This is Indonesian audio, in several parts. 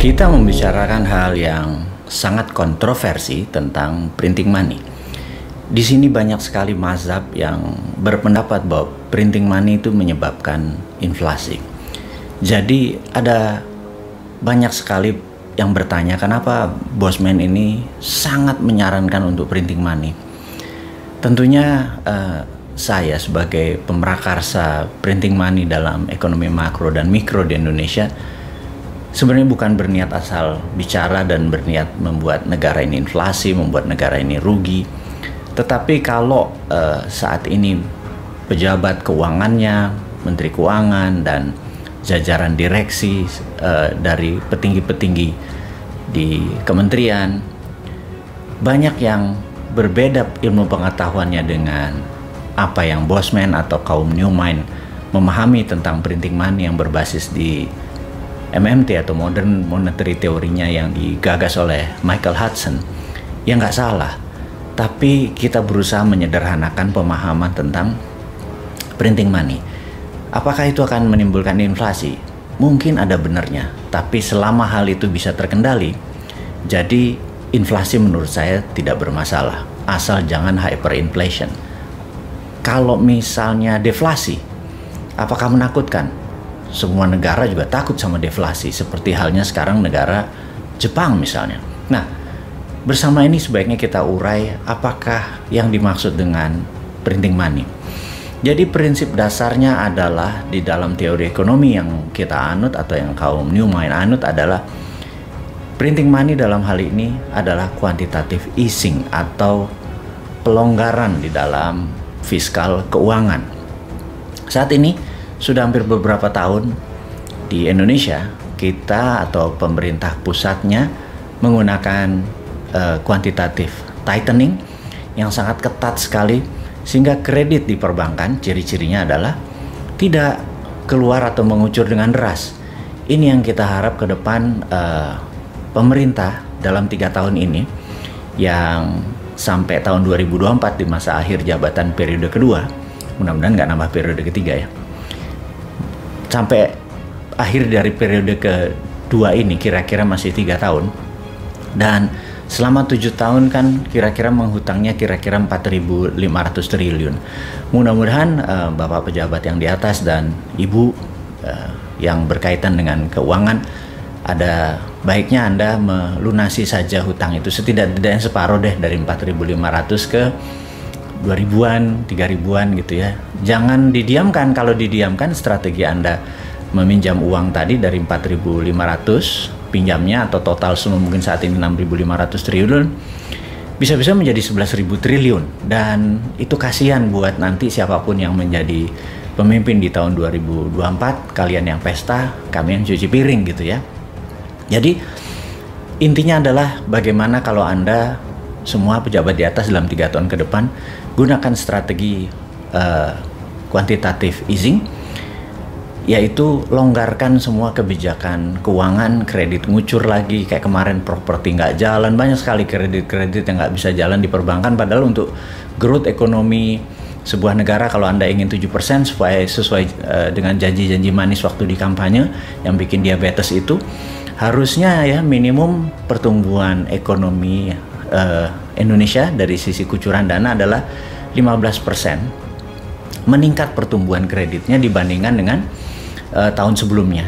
Kita membicarakan hal yang sangat kontroversi tentang printing money. Di sini banyak sekali mazhab yang berpendapat bahwa printing money itu menyebabkan inflasi. Jadi ada banyak sekali yang bertanya kenapa Bosman ini sangat menyarankan untuk printing money. Tentunya saya sebagai pemrakarsa printing money dalam ekonomi makro dan mikro di Indonesia sebenarnya bukan berniat asal bicara dan berniat membuat negara ini inflasi, membuat negara ini rugi. Tetapi kalau saat ini pejabat keuangannya, menteri keuangan dan jajaran direksi dari petinggi-petinggi di kementerian banyak yang berbeda ilmu pengetahuannya dengan apa yang Bosman atau kaum Newmind memahami tentang printing money yang berbasis di MMT atau Modern Monetary Theory-nya yang digagas oleh Michael Hudson. Ya nggak salah, tapi kita berusaha menyederhanakan pemahaman tentang printing money. Apakah itu akan menimbulkan inflasi? Mungkin ada benarnya, tapi selama hal itu bisa terkendali, jadi inflasi menurut saya tidak bermasalah, asal jangan hyperinflation. Kalau misalnya deflasi, apakah menakutkan? Semua negara juga takut sama deflasi, seperti halnya sekarang negara Jepang misalnya. Nah, bersama ini sebaiknya kita urai apakah yang dimaksud dengan printing money. Jadi prinsip dasarnya adalah di dalam teori ekonomi yang kita anut atau yang kaum Newmind anut adalah printing money dalam hal ini adalah quantitative easing atau pelonggaran di dalam fiskal keuangan. Saat ini sudah hampir beberapa tahun di Indonesia kita atau pemerintah pusatnya menggunakan quantitative tightening yang sangat ketat sekali sehingga kredit di perbankan ciri-cirinya adalah tidak keluar atau mengucur dengan deras. Ini yang kita harap ke depan pemerintah dalam 3 tahun ini yang sampai tahun 2024 di masa akhir jabatan periode kedua, mudah-mudahan nggak nambah periode ketiga ya, sampai akhir dari periode kedua ini kira-kira masih 3 tahun, dan selama 7 tahun kan kira-kira menghutangnya kira-kira 4.500 triliun. Mudah-mudahan Bapak pejabat yang di atas dan Ibu yang berkaitan dengan keuangan, ada baiknya Anda melunasi saja hutang itu setidak-tidaknya separuh deh, dari 4.500 ke 2.000-an, 3.000-an gitu ya. Jangan didiamkan. Kalau didiamkan, strategi Anda meminjam uang tadi dari 4.500 pinjamnya atau total semua mungkin saat ini 6.500 triliun bisa-bisa menjadi 11.000 triliun, dan itu kasihan buat nanti siapapun yang menjadi pemimpin di tahun 2024, kalian yang pesta, kami yang cuci piring gitu ya. Jadi intinya adalah bagaimana kalau Anda semua pejabat di atas dalam 3 tahun ke depan gunakan strategi quantitative easing, yaitu longgarkan semua kebijakan keuangan, kredit ngucur lagi, kayak kemarin properti nggak jalan, banyak sekali kredit-kredit yang nggak bisa jalan di perbankan, padahal untuk growth ekonomi sebuah negara kalau Anda ingin 7% supaya sesuai dengan janji-janji manis waktu di kampanye yang bikin diabetes itu, harusnya ya minimum pertumbuhan ekonomi Indonesia dari sisi kucuran dana adalah 15%, meningkat pertumbuhan kreditnya dibandingkan dengan tahun sebelumnya.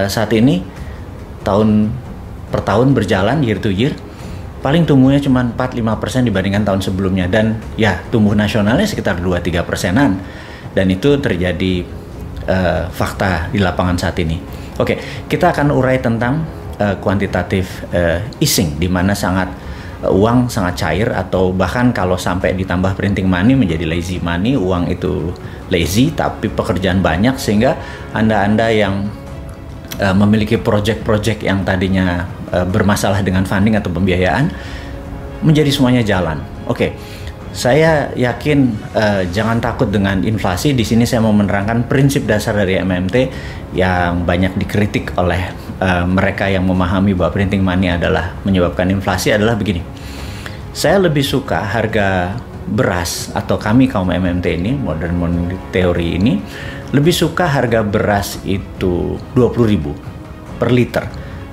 Saat ini tahun per tahun berjalan year to year, paling tumbuhnya cuma 4-5% dibandingkan tahun sebelumnya, dan ya tumbuh nasionalnya sekitar 2-3%-an, dan itu terjadi fakta di lapangan saat ini. Oke, kita akan urai tentang quantitative easing, di mana uang sangat cair, atau bahkan kalau sampai ditambah printing money menjadi lazy money. Uang itu lazy tapi pekerjaan banyak, sehingga Anda yang memiliki project-project yang tadinya bermasalah dengan funding atau pembiayaan menjadi semuanya jalan. Oke, saya yakin jangan takut dengan inflasi. Di sini saya mau menerangkan prinsip dasar dari MMT yang banyak dikritik oleh mereka yang memahami bahwa printing money adalah menyebabkan inflasi adalah begini. Saya lebih suka harga beras, atau kami kaum MMT ini, Modern Monetary Theory ini, lebih suka harga beras itu 20.000 per liter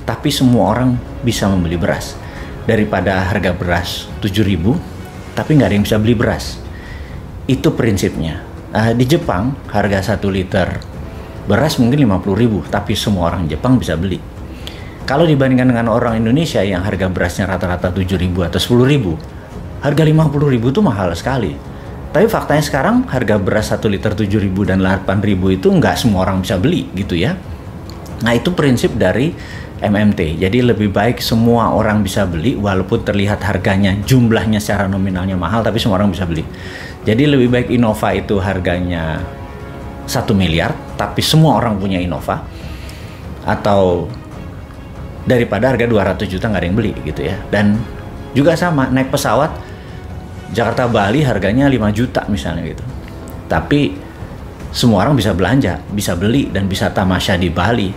tapi semua orang bisa membeli beras. Daripada harga beras 7.000, tapi nggak ada yang bisa beli beras. Itu prinsipnya. Di Jepang, harga 1 liter beras mungkin 50.000, tapi semua orang Jepang bisa beli. Kalau dibandingkan dengan orang Indonesia yang harga berasnya rata-rata 7.000 atau 10.000, harga 50.000 itu mahal sekali. Tapi faktanya sekarang harga beras 1 liter 7.000 dan 8.000 itu nggak semua orang bisa beli gitu ya. Nah, itu prinsip dari MMT. Jadi lebih baik semua orang bisa beli walaupun terlihat harganya, jumlahnya secara nominalnya mahal, tapi semua orang bisa beli. Jadi lebih baik Innova itu harganya 1 miliar tapi semua orang punya Innova, atau daripada harga 200 juta nggak ada yang beli gitu ya. Dan juga sama, naik pesawat Jakarta Bali harganya 5 juta misalnya gitu, tapi semua orang bisa belanja, bisa beli dan bisa tamasya di Bali,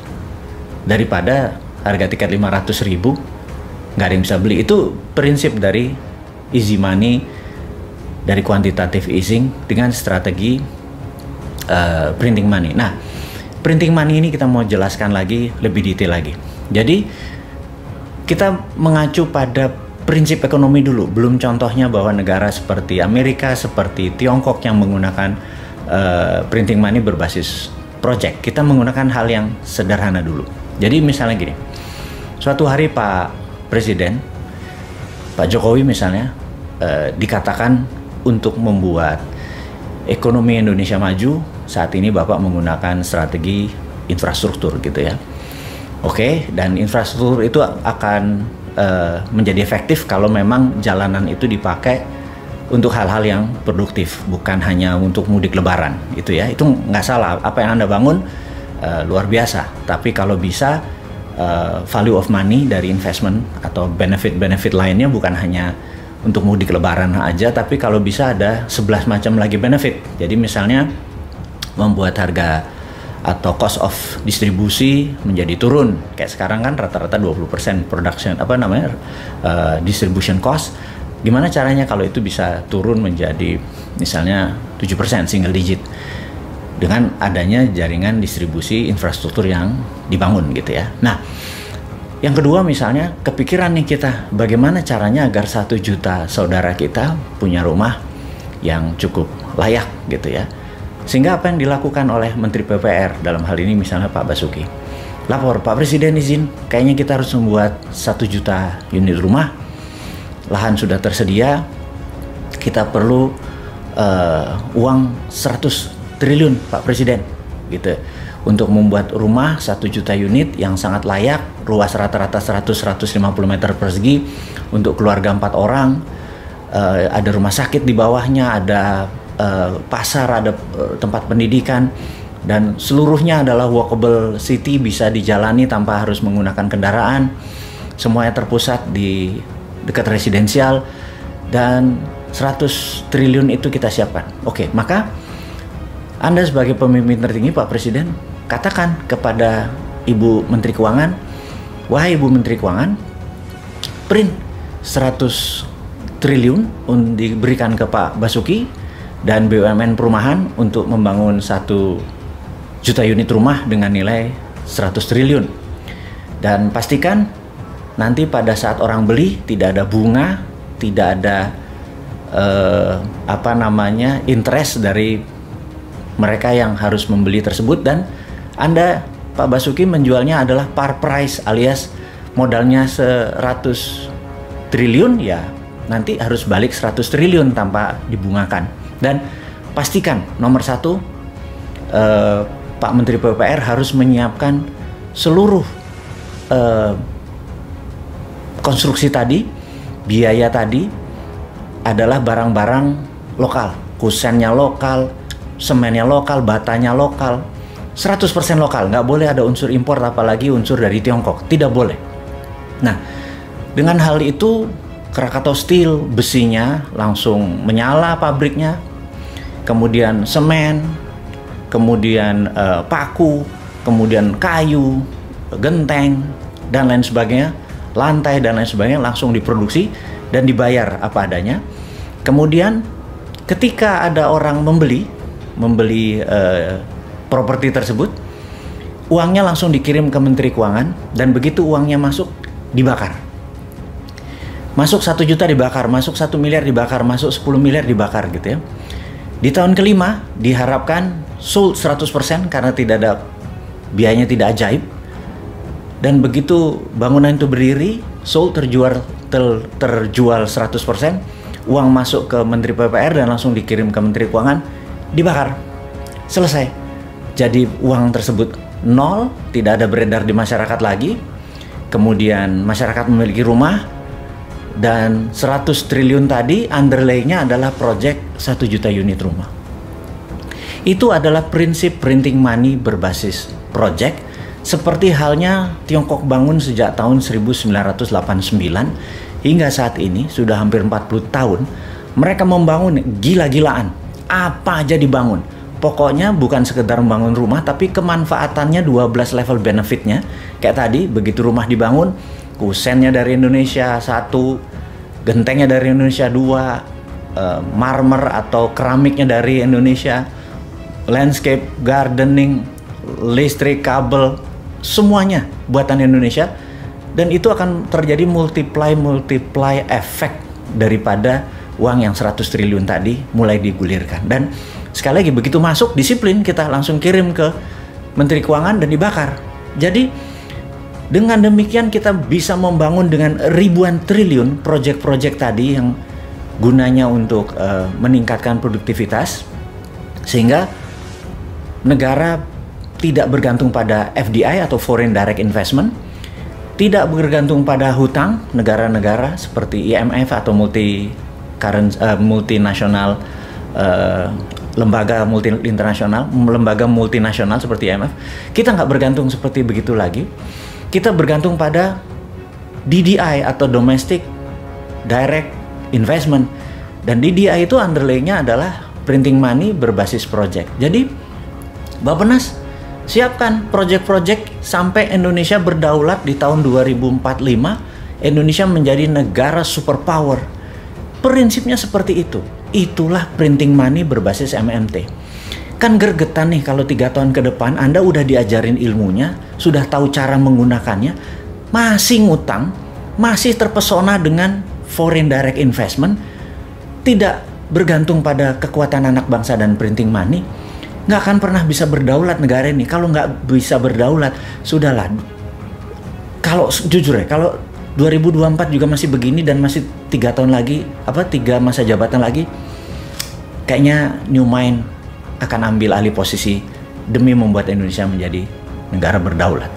daripada harga tiket 500.000 nggak ada yang bisa beli. Itu prinsip dari easy money, dari quantitative easing dengan strategi printing money. Nah, printing money ini kita mau jelaskan lagi lebih detail lagi. Jadi kita mengacu pada prinsip ekonomi dulu, belum contohnya bahwa negara seperti Amerika, seperti Tiongkok yang menggunakan printing money berbasis project. Kita menggunakan hal yang sederhana dulu. Jadi misalnya gini, suatu hari Pak Presiden, Pak Jokowi misalnya, dikatakan untuk membuat ekonomi Indonesia maju, saat ini Bapak menggunakan strategi infrastruktur gitu ya. Oke, dan infrastruktur itu akan menjadi efektif kalau memang jalanan itu dipakai untuk hal-hal yang produktif, bukan hanya untuk mudik lebaran gitu ya. Itu nggak salah, apa yang Anda bangun luar biasa, tapi kalau bisa value of money dari investment atau benefit-benefit lainnya bukan hanya untuk mudik lebaran aja, tapi kalau bisa ada 11 macam lagi benefit. Jadi misalnya membuat harga atau cost of distribusi menjadi turun, kayak sekarang kan rata-rata 20% production distribution cost. Gimana caranya kalau itu bisa turun menjadi misalnya 7%, single digit, dengan adanya jaringan distribusi infrastruktur yang dibangun gitu ya. Nah, yang kedua misalnya kepikiran nih kita, bagaimana caranya agar 1 juta saudara kita punya rumah yang cukup layak gitu ya. Sehingga apa yang dilakukan oleh Menteri PUPR dalam hal ini misalnya Pak Basuki, lapor, Pak Presiden izin, kayaknya kita harus membuat 1 juta unit rumah, lahan sudah tersedia, kita perlu uang 100 triliun Pak Presiden gitu, untuk membuat rumah 1 juta unit yang sangat layak, luas rata-rata 100-150 meter persegi untuk keluarga 4 orang, ada rumah sakit di bawahnya, ada pasar, ada tempat pendidikan, dan seluruhnya adalah walkable city, bisa dijalani tanpa harus menggunakan kendaraan, semuanya terpusat di dekat residensial, dan 100 triliun itu kita siapkan. Oke, maka Anda sebagai pemimpin tertinggi Pak Presiden, katakan kepada Ibu Menteri Keuangan, wahai Ibu Menteri Keuangan, print 100 triliun diberikan ke Pak Basuki dan BUMN perumahan untuk membangun 1 juta unit rumah dengan nilai 100 triliun. Dan pastikan nanti pada saat orang beli tidak ada bunga, tidak ada interest dari mereka yang harus membeli tersebut, dan Anda Pak Basuki menjualnya adalah par price, alias modalnya 100 triliun ya nanti harus balik 100 triliun tanpa dibungakan. Dan pastikan nomor 1, Pak Menteri PUPR harus menyiapkan seluruh konstruksi tadi, biaya tadi adalah barang-barang lokal, kusennya lokal, semennya lokal, batanya lokal, 100% lokal, nggak boleh ada unsur impor apalagi unsur dari Tiongkok, tidak boleh. Nah, dengan hal itu Krakatau Steel besinya langsung menyala pabriknya, kemudian semen, kemudian paku, kemudian kayu, genteng, dan lain sebagainya, lantai dan lain sebagainya langsung diproduksi dan dibayar apa adanya. Kemudian ketika ada orang membeli properti tersebut, uangnya langsung dikirim ke Menteri Keuangan, dan begitu uangnya masuk, dibakar. Masuk 1 juta dibakar, masuk 1 miliar dibakar, masuk 10 miliar dibakar gitu ya. Di tahun kelima diharapkan sold 100% karena tidak ada biayanya, tidak ajaib. Dan begitu bangunan itu berdiri, sold, terjual 100%, uang masuk ke Menteri PPR dan langsung dikirim ke Menteri Keuangan, dibakar. Selesai. Jadi uang tersebut nol, tidak ada beredar di masyarakat lagi. Kemudian masyarakat memiliki rumah, dan 100 triliun tadi underlay-nya adalah project 1 juta unit rumah. Itu adalah prinsip printing money berbasis project, seperti halnya Tiongkok bangun sejak tahun 1989 hingga saat ini sudah hampir 40 tahun. Mereka membangun gila-gilaan, apa aja dibangun. Pokoknya bukan sekedar membangun rumah, tapi kemanfaatannya 12 level benefitnya. Kayak tadi, begitu rumah dibangun, kusennya dari Indonesia 1, gentengnya dari Indonesia 2, marmer atau keramiknya dari Indonesia, landscape, gardening, listrik, kabel, semuanya buatan Indonesia. Dan itu akan terjadi multiply efek daripada uang yang 100 triliun tadi mulai digulirkan. Dan sekali lagi, begitu masuk, disiplin, kita langsung kirim ke Menteri Keuangan dan dibakar. Jadi dengan demikian kita bisa membangun dengan ribuan triliun proyek-proyek tadi yang gunanya untuk meningkatkan produktivitas, sehingga negara tidak bergantung pada FDI atau Foreign Direct Investment, tidak bergantung pada hutang negara-negara seperti IMF atau multinasional, lembaga multinasional seperti IMF. Kita nggak bergantung seperti begitu lagi. Kita bergantung pada DDI atau Domestic Direct Investment, dan DDI itu underlay-nya adalah printing money berbasis project. Jadi Bappenas siapkan project-project sampai Indonesia berdaulat di tahun 2045, Indonesia menjadi negara superpower. Prinsipnya seperti itu. Itulah printing money berbasis MMT. Kan gergetan nih kalau 3 tahun ke depan Anda udah diajarin ilmunya, sudah tahu cara menggunakannya, masih ngutang, masih terpesona dengan foreign direct investment, tidak bergantung pada kekuatan anak bangsa dan printing money, nggak akan pernah bisa berdaulat negara ini. Kalau nggak bisa berdaulat, sudahlah. Kalau jujur ya, kalau 2024 juga masih begini dan masih 3 tahun lagi, 3 masa jabatan lagi, kayaknya New Mind akan ambil alih posisi demi membuat Indonesia menjadi negara berdaulat.